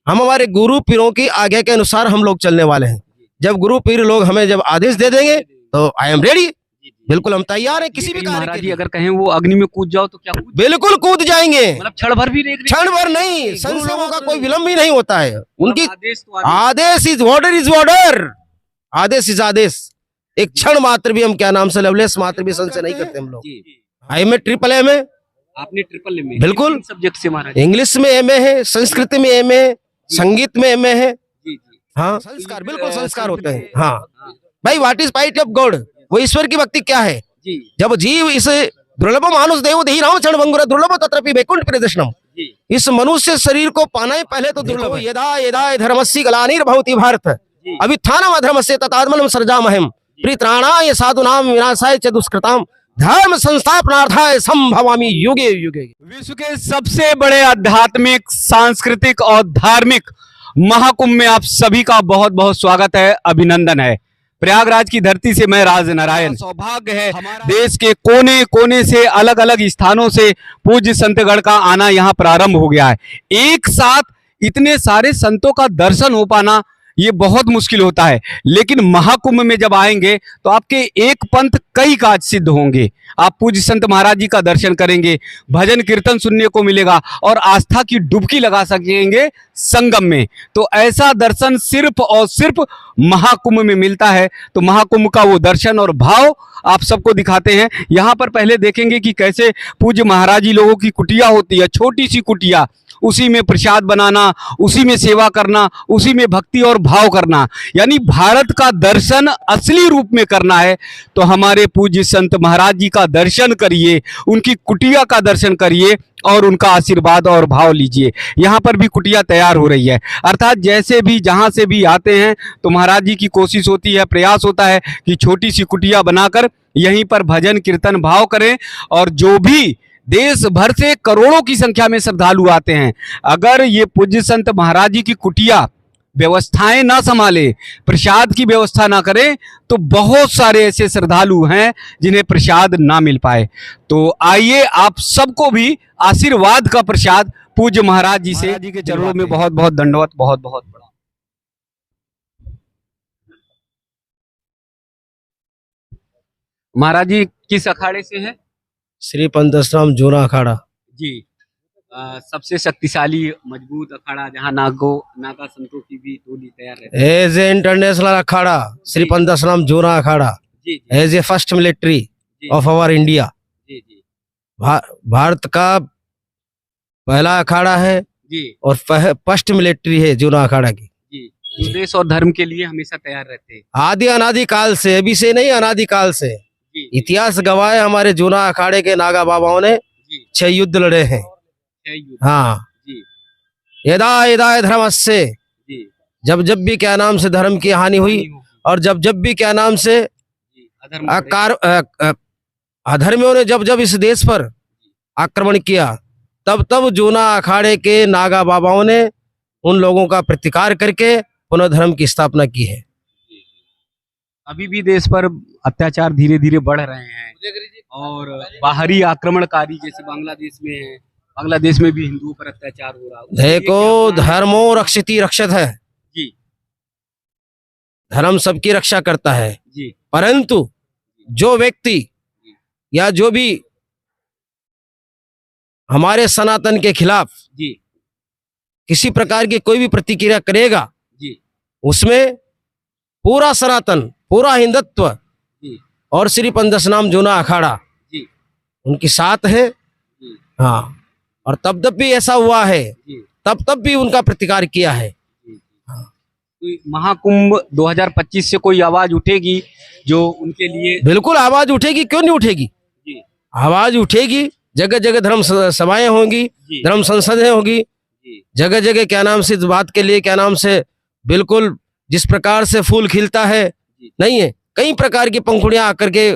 हम हमारे गुरु पीरों की आज्ञा के अनुसार हम लोग चलने वाले हैं। जब गुरु पीर लोग हमें जब आदेश दे देंगे तो आई एम रेडी, बिल्कुल हम तैयार हैं किसी भी कार्य महाराज के जी लिए। अगर कहें वो अग्नि में कूद जाओ तो क्या कूद बिल्कुल कूद जाएंगे, मतलब क्षण भर भी नहीं क्षण भर नहीं, संसेवों का कोई विलंब ही नहीं होता है। उनकी आदेश तो आदेश। आदेश इज ऑर्डर, आदेश इज आदेश। एक क्षण मात्र भी हम क्या नाम से लवलेस मात्र भी संशय नहीं करते हम लोग। जी आई में ट्रिपल एम है, आपने ट्रिपल में बिल्कुल सब्जेक्ट से महाराज इंग्लिश में एमए है, संस्कृत में एमए है, संगीत में एमए है। जी जी हाँ संस्कार, बिल्कुल संस्कार होते हैं। हाँ भाई, what is point of God, वो ईश्वर की भक्ति क्या है। जी जब जीव इस दुर्लभ मानुष देव देही राम क्षण भंगुर दुर्लभ तत्रपि वैकुंठ प्रदर्शनम, जी इस मनुष्य शरीर को पाना ही पहले तो दुर्लभ है। यदा यदा धर्मस्य ग्लानिर्भवति भारत अभ्युत्थानम अधर्मस्य तदात्मनं सृजामहम् परित्राणाय साधूनां विनाशाय च दुष्कृताम् धर्म संस्थापनार्थाय संभवामि युगे युगे। विश्व के सबसे बड़े आध्यात्मिक, सांस्कृतिक और धार्मिक महाकुंभ में आप सभी का बहुत बहुत स्वागत है, अभिनंदन है। प्रयागराज की धरती से मैं राज नारायण, सौभाग्य है देश के कोने कोने से, अलग अलग स्थानों से पूज्य संतगण का आना यहाँ प्रारंभ हो गया है। एक साथ इतने सारे संतों का दर्शन हो पाना ये बहुत मुश्किल होता है, लेकिन महाकुंभ में जब आएंगे तो आपके एक पंथ कई काज सिद्ध होंगे। आप पूज्य संत महाराज जी का दर्शन करेंगे, भजन कीर्तन सुनने को मिलेगा और आस्था की डुबकी लगा सकेंगे संगम में। तो ऐसा दर्शन सिर्फ और सिर्फ महाकुंभ में मिलता है। तो महाकुंभ का वो दर्शन और भाव आप सबको दिखाते हैं। यहाँ पर पहले देखेंगे कि कैसे पूज्य महाराज जी लोगों की कुटिया होती है, छोटी सी कुटिया, उसी में प्रसाद बनाना, उसी में सेवा करना, उसी में भक्ति और भाव करना, यानी भारत का दर्शन असली रूप में करना है। तो हमारे पूज्य संत महाराज जी का दर्शन करिए, उनकी कुटिया का दर्शन करिए और उनका आशीर्वाद और भाव लीजिए। यहाँ पर भी कुटिया तैयार हो रही है, अर्थात जैसे भी जहाँ से भी आते हैं तो महाराज जी की कोशिश होती है, प्रयास होता है कि छोटी सी कुटिया बनाकर यहीं पर भजन कीर्तन भाव करें। और जो भी देश भर से करोड़ों की संख्या में श्रद्धालु आते हैं, अगर ये पूज्य संत महाराज जी की कुटिया व्यवस्थाएं ना संभाले, प्रसाद की व्यवस्था ना करें, तो बहुत सारे ऐसे श्रद्धालु हैं जिन्हें प्रसाद ना मिल पाए। तो आइए आप सबको भी आशीर्वाद का प्रसाद पूज्य महाराज जी से, जी के चरणों में बहुत बहुत दंडवत, बहुत बहुत बड़ा। महाराज जी किस अखाड़े से है? श्री पंथराम जूना अखाड़ा जी सबसे शक्तिशाली मजबूत अखाड़ा, जहाँ नागा संतों की भी टोली तैयार रहती है। As a international akhara Shri पंथराम जूना अखाड़ा, जी जी as a first military of our India, जी जी भारत का पहला अखाड़ा है जी और फर्स्ट मिलिट्री है जूना अखाड़ा की। जी, जो देश और धर्म के लिए हमेशा तैयार रहते हैं। आदि अनादि काल से, अभी से नहीं, अनादि काल से जी इतिहास गवाह है। हमारे जूना अखाड़े के नागा बाबाओं ने जी 6 युद्ध लड़े हैं। जय युद्ध। हाँ, जी यदा यदा धर्मस्य, जी जब जब भी क्या नाम से धर्म की हानि हुई और जब जब भी क्या नाम से जी, अधर्म अधर्मियों ने जब जब इस देश पर आक्रमण किया, तब तब जूना अखाड़े के नागा बाबाओं ने उन लोगों का प्रतिकार करके पुनः धर्म की स्थापना की है। अभी भी देश पर अत्याचार धीरे धीरे बढ़ रहे हैं और बाहरी आक्रमणकारी जैसे बांग्लादेश में है, बांग्लादेश में भी हिंदुओं पर अत्याचार हो रहा है। उसके लिए देखो, क्या अपना- धर्मो रक्षिति रक्षत है, जी धर्म सबकी रक्षा करता है। जी परंतु जो व्यक्ति या जो भी हमारे सनातन के खिलाफ जी किसी प्रकार की कोई भी प्रतिक्रिया करेगा, जी उसमें पूरा सनातन, पूरा हिंदुत्व जी और श्री पंथराम जूना अखाड़ा जी उनके साथ है। जी हाँ, और तब तब भी ऐसा हुआ है, जी तब तब भी उनका प्रतिकार किया है। कोई महाकुंभ 2025 से कोई आवाज उठेगी जो उनके लिए? बिल्कुल आवाज उठेगी, क्यों नहीं उठेगी, जी आवाज उठेगी। जगह जगह धर्म सभाएं होंगी, जी धर्म संसदें होगी, जी जगह जगह क्या नाम से इस बात के लिए क्या नाम से, बिल्कुल जिस प्रकार से फूल खिलता है नहीं है, कई प्रकार की पंखुड़ियां आकर के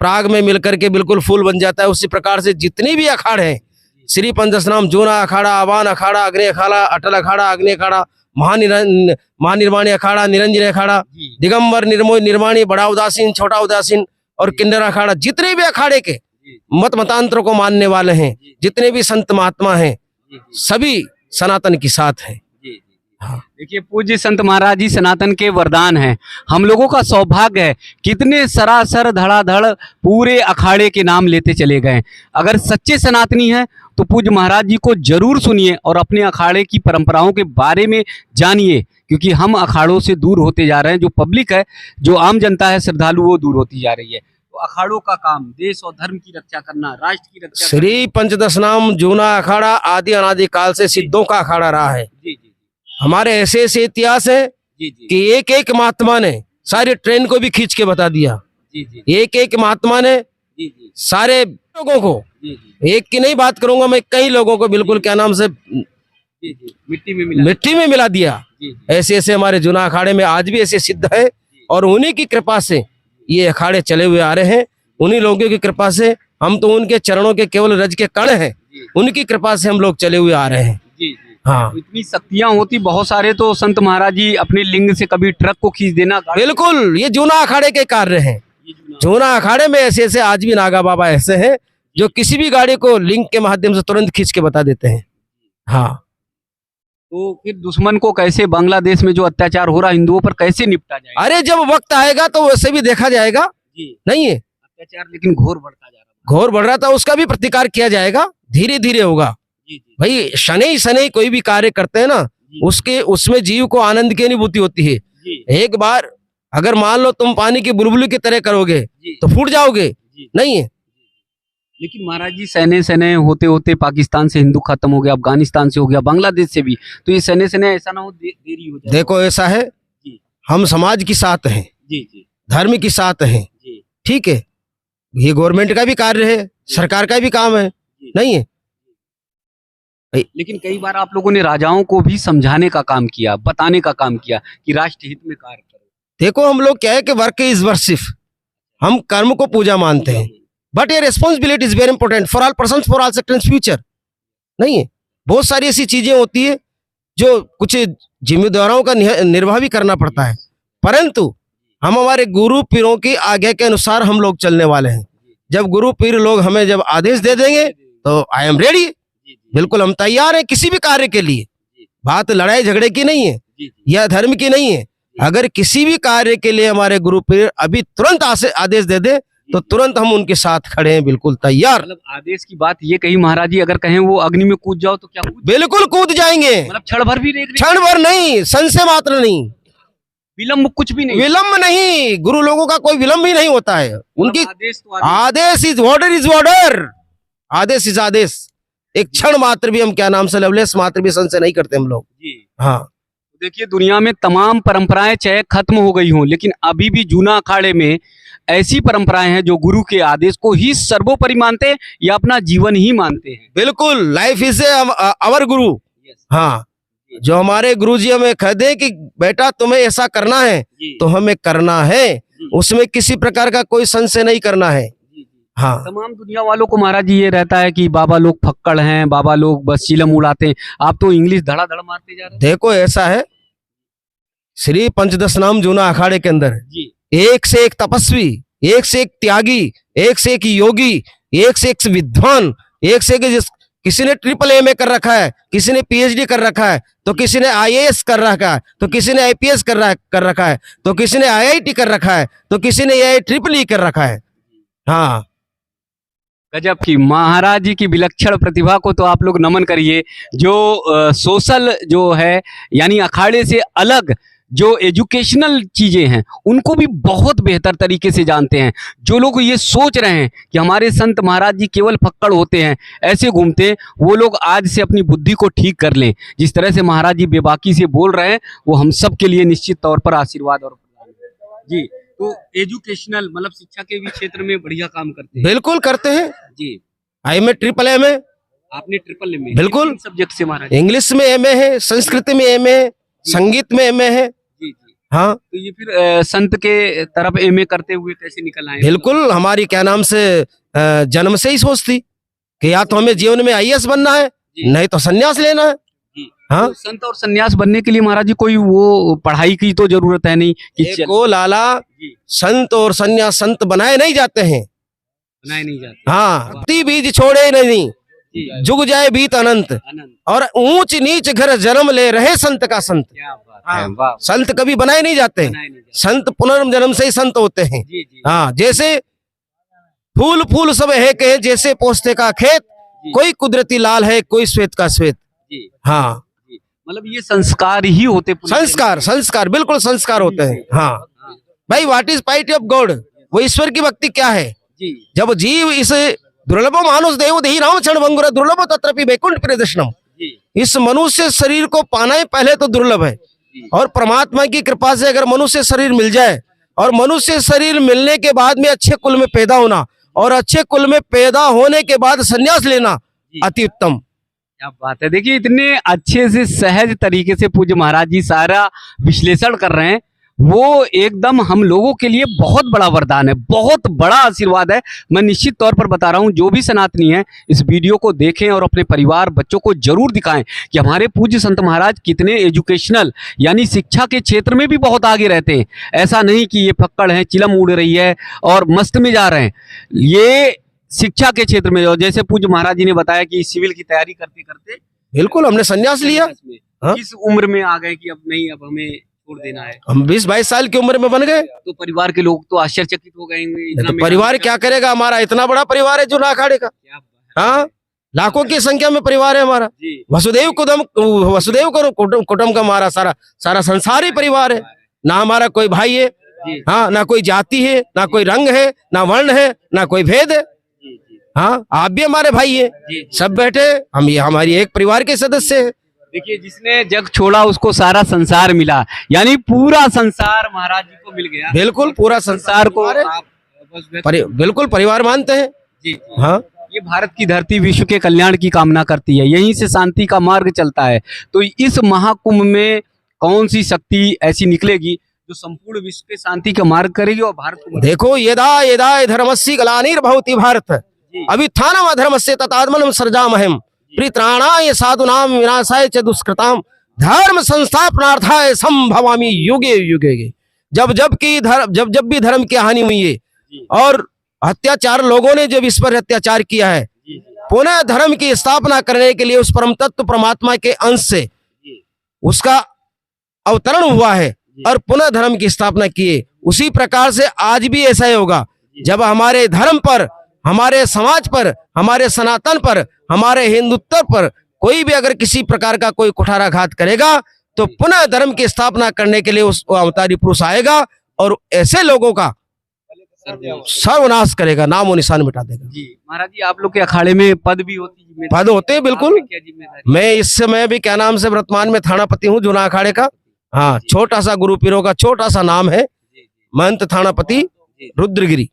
प्राग में मिलकर के बिल्कुल फूल बन जाता है, उसी प्रकार से जितनी भी अखाड़े हैं, श्री पंथराम जूना अखाड़ा, आवान अखाड़ा, अग्नि अखाड़ा, अटल अखाड़ा, अग्नि अखाड़ा, महानिर्वाणी अखाड़ा, निरंजन अखाड़ा, जी दिगंबर, निर्मोही, निर्वाणी, बड़ा उदासीन, छोटा उदासीन और किन्नर अखाड़ा, जितने भी अखाड़े के मत मतांतरों को मानने वाले हैं, जितने भी संत महात्मा हैं, जी सभी सनातन के साथ हैं। जी हाँ। देखिए पूज्य संत महाराज जी सनातन के वरदान हैं। हम लोगों का सौभाग्य है, कितने सरासर धड़ाधड़ पूरे अखाड़े के नाम लेते चले गए। अगर सच्चे सनातनी हैं तो पूज्य महाराज जी को जरूर सुनिए और अपने अखाड़े की परंपराओं के बारे में जानिए, क्योंकि हम अखाड़ों से दूर होते जा रहे हैं। जो पब्लिक है, जो आम जनता है, श्रद्धालु, वो दूर होती जा रही है। तो अखाड़ों का काम देश और धर्म की रक्षा करना, राष्ट्र की रक्षा श्री पंचदश नाम जूना अखाड़ा आदि अनादि काल से सिद्धों का अखाड़ा रहा है। जी जी हमारे ऐसे ऐसे इतिहास है जी जी कि एक एक महात्मा ने सारी ट्रेन को भी खींच के बता दिया। जी जी एक एक महात्मा ने जी जी सारे लोगों को, जी जी एक की नहीं बात करूंगा मैं, कई लोगों को बिल्कुल क्या नाम से जी जी मिट्टी में मिला। मिट्टी में मिला दिया। जी जी ऐसे ऐसे हमारे जूना अखाड़े में आज भी ऐसे सिद्ध है, और उन्हीं की कृपा से ये अखाड़े चले हुए आ रहे हैं। उन्हीं लोगों की कृपा से, हम तो उनके चरणों के केवल रज के कण हैं, उनकी कृपा से हम लोग चले हुए आ रहे हैं। जी जी हाँ तो इतनी शक्तियां होती बहुत सारे, तो संत महाराज जी अपने लिंग से कभी ट्रक को खींच देना, बिल्कुल, ये जूना अखाड़े के कार्य हैं। ये जो ना- जूना अखाड़े में ऐसे ऐसे आज भी नागा बाबा ऐसे हैं जो किसी भी गाड़ी को लिंक के माध्यम से तुरंत खींच के बता देते हैं। हाँ, तो फिर दुश्मन को कैसे, बांग्लादेश में जो अत्याचार हो रहा है हिंदुओं पर, कैसे निपटा जाएगा? अरे जब वक्त आएगा तो वैसे भी देखा जाएगा। जी नहीं है, अत्याचार लेकिन घोर बढ़ता जा रहा घोर बढ़ रहा था, उसका भी प्रतिकार किया जाएगा, धीरे धीरे होगा। है। जी जी भाई शनै शनै कोई भी कार्य करते हैं ना, जी उसके उसमें जीव को आनंद की अनुभूति होती है। जी एक बार अगर मान लो तुम पानी की बुलबुली की तरह करोगे जी तो फूट जाओगे। जी नहीं है, लेकिन महाराज जी सैने सैने होते होते पाकिस्तान से हिंदू खत्म हो गया, अफगानिस्तान से हो गया, बांग्लादेश से भी, तो ये सैने सैने ऐसा ना हो देरी हो जाए। देखो ऐसा है, जी हम समाज की साथ हैं, जी जी धर्म की साथ हैं, जी ठीक है। ये गवर्नमेंट का भी कार्य है, सरकार का भी काम है। नहीं है, लेकिन कई बार आप लोगों ने राजाओं को भी समझाने का काम किया, बताने का काम किया कि राष्ट्र हित में कार्य करो। देखो हम लोग क्या है कि वर्क इज वर्शिप, हम कर्म को पूजा मानते हैं, बट ये responsibility is very important for all person, for all sectors future. नहीं है, बहुत सारी ऐसी चीजें होती है जो कुछ जिम्मेदारों का निर्वाह भी करना पड़ता है, परंतु हम हमारे गुरु पीरों की आज्ञा के अनुसार हम लोग चलने वाले हैं। जब गुरु पीर लोग हमें जब आदेश दे देंगे तो आई एम रेडी, बिल्कुल हम तैयार हैं किसी भी कार्य के लिए। बात लड़ाई झगड़े की नहीं है या धर्म की नहीं है। अगर किसी भी कार्य के लिए हमारे गुरु पीर अभी तुरंत आदेश दे दे तो तुरंत हम उनके साथ खड़े हैं, बिल्कुल तैयार। मतलब आदेश की बात ये कही महाराज जी, अगर कहें वो अग्नि में कूद जाओ तो क्या कूद, बिल्कुल कूद जाएंगे, मतलब क्षण भर भी नहीं, क्षण भर नहीं, संशय मात्र नहीं, विलंब कुछ भी नहीं, विलंब नहीं। गुरु लोगों का कोई विलंब ही नहीं होता है। उनकी आदेश तो आदेश। आदेश इज ऑर्डर, इज ऑर्डर, आदेश इज आदेश। एक क्षण मात्र भी हम क्या नाम से लवलेस मात्र भी संशय नहीं करते हम लोग। जी हाँ, देखिए दुनिया में तमाम परंपराएं चाहे खत्म हो गई हों, लेकिन अभी भी जूना अखाड़े में ऐसी परंपराएं हैं जो गुरु के आदेश को ही सर्वोपरि मानते हैं या अपना जीवन ही मानते हैं। बिल्कुल, लाइफ इज अवर गुरु। हाँ, जो हमारे गुरु जी हमें कह दे कि बेटा तुम्हें ऐसा करना है तो हमें करना है, उसमें किसी प्रकार का कोई संशय नहीं करना है। हाँ, तमाम दुनिया वालों को महाराज जी ये रहता है कि बाबा लोग फक्कड़ हैं, बाबा लोग बस चिलम उड़ाते हैं। आप तो इंग्लिश धड़ाधड़ मारते जा रहे हैं। देखो ऐसा है, श्री पंचदश नाम जूना अखाड़े के अंदर जी एक से एक तपस्वी, एक से एक त्यागी, एक से एक योगी, एक से एक विद्वान, एक से एक किसी ने ट्रिपल एमए कर रखा है, किसी ने पीएचडी कर रखा है, तो किसी ने आईएएस कर रखा है, तो किसी ने आईपीएस कर रखा है, तो किसी ने आईआईटी कर रखा है, तो किसी ने AIEEE कर रखा है। हाँ, गजब की महाराज जी की विलक्षण प्रतिभा को तो आप लोग नमन करिए। जो सोशल जो है यानी अखाड़े से अलग जो एजुकेशनल चीजें हैं उनको भी बहुत बेहतर तरीके से जानते हैं। जो लोग ये सोच रहे हैं कि हमारे संत महाराज जी केवल फक्कड़ होते हैं, ऐसे घूमते हैं, वो लोग आज से अपनी बुद्धि को ठीक कर लें। जिस तरह से महाराज जी बेबाकी से बोल रहे हैं वो हम सब के लिए निश्चित तौर पर आशीर्वाद और जी। तो एजुकेशनल मतलब शिक्षा के भी क्षेत्र में बढ़िया काम करते हैं। बिल्कुल करते हैं जी, आई में ट्रिपल एम है, आपने ट्रिपल एम बिल्कुल सब्जेक्ट से महाराज इंग्लिश में एमए है, संस्कृत में एमए है, संगीत में एमए है। जी जी। हाँ, तो ये फिर संत के तरफ एमए करते हुए कैसे निकल आए? बिल्कुल, हमारी क्या नाम से जन्म से ही सोच थी कि या तो हमें जीवन में आईएएस बनना है, नहीं तो संन्यास लेना है। हाँ, तो संत और सन्यास बनने के लिए महाराज जी कोई वो पढ़ाई की तो जरूरत है नहीं कि को लाला संत और सन्यास संत बनाए नहीं जाते हैं, बनाए नहीं जाते। हाँ, बीज छोड़े नहीं, जी। जुग जाए बीत अनंत, अनंत। और ऊंच नीच घर जन्म ले रहे संत का संत। क्या बात है, वाह। संत कभी बनाए नहीं जाते, बनाए नहीं जाते। संत पुनर्जन्म से ही संत होते हैं। जी जी हाँ, जैसे फूल फूल सब है के जैसे पोस्ते का खेत, जी। कोई कुदरती लाल है, कोई श्वेत का श्वेत। जी हाँ, जी। मतलब ये संस्कार ही होते पुनर्जन्म संस्कार, के। संस्कार, बिल्कुल संस्कार होते हैं। हाँ हाँ, भाई, व्हाट इज पाइटी ऑफ गॉड, वो ईश्वर की भक्ति क्या है। जी जब जीव इस दुर्लभो मानुष देव देही राम क्षण भंगुर दुर्लभो तत्रपि वैकुंठ प्रदर्शनम, जी इस मनुष्य शरीर को पाना ही पहले तो दुर्लभ है, जी। और परमात्मा की कृपा से अगर मनुष्य शरीर मिल जाए, और मनुष्य शरीर मिलने के बाद में अच्छे कुल में पैदा होना, और अच्छे कुल में पैदा होने के बाद संन्यास लेना अति उत्तम। क्या बात है। देखिए इतने अच्छे से सहज तरीके से पूज्य महाराज जी सारा विश्लेषण कर रहे हैं, वो एकदम हम लोगों के लिए बहुत बड़ा वरदान है, बहुत बड़ा आशीर्वाद है। मैं निश्चित तौर पर बता रहा हूं, जो भी सनातनी है इस वीडियो को देखें और अपने परिवार बच्चों को जरूर दिखाएं कि हमारे पूज्य संत महाराज कितने एजुकेशनल यानी शिक्षा के क्षेत्र में भी बहुत आगे रहते हैं। ऐसा नहीं कि ये फक्कड़ हैं, चिलम उड़ रही है और मस्त में जा रहे हैं। ये शिक्षा के क्षेत्र में, और जैसे पूज्य महाराज जी ने बताया कि सिविल की तैयारी करते करते बिल्कुल हमने संन्यास लिया। हाँ? किस उम्र में आ गए कि अब नहीं, अब हमें छोड़ देना है। हम 20-22 साल की उम्र में बन गए। तो परिवार के लोग तो आश्चर्यचकित हो गए होंगे, इतना तो मेहनत परिवार कर- क्या करेगा, हमारा इतना बड़ा परिवार है जो ना अखाड़े का। क्या बात है। हाँ, लाखों की संख्या में परिवार है हमारा। जी वसुदेव कुटुंब कुटुंब का हमारा सारा सारा संसार ही परिवार है। ना हमारा कोई भाई है, जी हाँ, ना कोई जाति है, ना कोई रंग है, ना वर्ण है, ना कोई भेद है। जी जी हाँ, आप भी हमारे भाई है, जी। सब बैठे हम, ये हमारी एक परिवार के सदस्य है। देखिए जिसने जग छोड़ा उसको सारा संसार मिला, यानी पूरा संसार महाराज जी को मिल गया। बिल्कुल पूरा संसार को हमारे आप बस व्यक्त- बिल्कुल परिवार मानते हैं। जी जी। हाँ, ये भारत की धरती विश्व के कल्याण की कामना करती है, यहीं से शांति का मार्ग चलता है। तो इस महाकुंभ में कौन सी शक्ति ऐसी निकलेगी जो संपूर्ण विश्व के शांति का मार्ग करेगी और भारत को देखो, यदा यदा धर्मस्य ग्लानिर्भवति भारत अभ्युत्थानम् अधर्मस्य तदात्मनं सृजामहम् परित्राणाय साधूनां विनाशाय च दुष्कृतां धर्म संस्थापनार्थाय संभवामि युगे युगे। जब जब भी धर्म की हानि हुई है और अत्याचार, लोगों ने जब इस पर अत्याचार किया है, पुनः धर्म की स्थापना करने के लिए उस परम तत्व परमात्मा के अंश से उसका अवतरण हुआ है और पुनः धर्म की स्थापना किए। उसी प्रकार से आज भी ऐसा ही होगा। जब हमारे धर्म पर, हमारे समाज पर, हमारे सनातन पर, हमारे हिंदुत्व पर कोई भी अगर किसी प्रकार का कोई कुठाराघात करेगा, तो पुनः धर्म की स्थापना करने के लिए उस अवतारी पुरुष आएगा और ऐसे लोगों का सर्वनाश करेगा, नामो निशान मिटा देगा। जी महाराज जी, आप लोग के अखाड़े में पद भी होती है? पद होते हैं, बिल्कुल। आपकी क्या जिम्मेदारी? मैं इस समय भी क्या नाम से वर्तमान में थानापति हूँ जूना अखाड़े का। हाँ, छोटा सा गुरु पीरों का छोटा सा नाम है, जी, जी, महंत थानापति जी। रुद्रगिरी।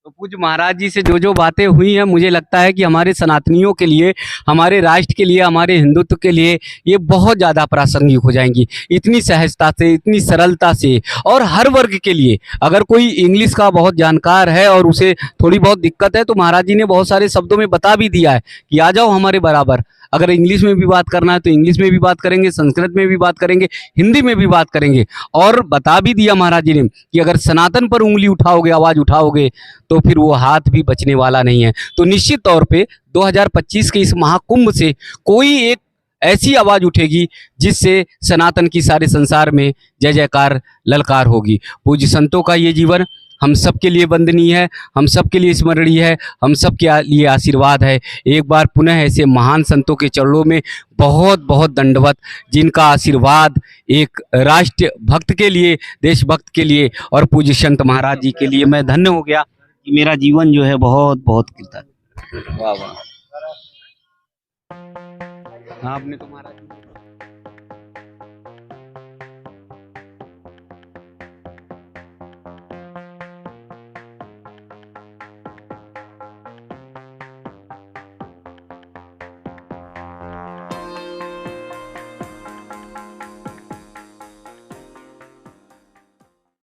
तो पूज्य महाराज जी से जो जो बातें हुई हैं, मुझे लगता है कि हमारे सनातनियों के लिए, हमारे राष्ट्र के लिए, हमारे हिंदुत्व के लिए ये बहुत ज़्यादा प्रासंगिक हो जाएंगी। इतनी सहजता से, इतनी सरलता से, और हर वर्ग के लिए। अगर कोई इंग्लिश का बहुत जानकार है और उसे थोड़ी बहुत दिक्कत है, तो महाराज जी ने बहुत सारे शब्दों में बता भी दिया है कि आ जाओ हमारे बराबर। अगर इंग्लिश में भी बात करना है तो इंग्लिश में भी बात करेंगे, संस्कृत में भी बात करेंगे, हिंदी में भी बात करेंगे। और बता भी दिया महाराज जी ने कि अगर सनातन पर उंगली उठाओगे, आवाज उठाओगे, तो फिर वो हाथ भी बचने वाला नहीं है। तो निश्चित तौर पे 2025 के इस महाकुंभ से कोई एक ऐसी आवाज उठेगी जिससे सनातन की सारे संसार में जय जयकार ललकार होगी। पूज्य संतों का ये जीवन हम सबके लिए वंदनीय है, हम सबके लिए स्मरणीय है, हम सबके लिए आशीर्वाद है। एक बार पुनः ऐसे महान संतों के चरणों में बहुत बहुत दंडवत, जिनका आशीर्वाद एक राष्ट्र भक्त के लिए, देशभक्त के लिए और पूज्य संत महाराज जी के लिए मैं धन्य हो गया कि मेरा जीवन जो है बहुत बहुत कृतज्ञ। वाह वाह। आपने तो महाराज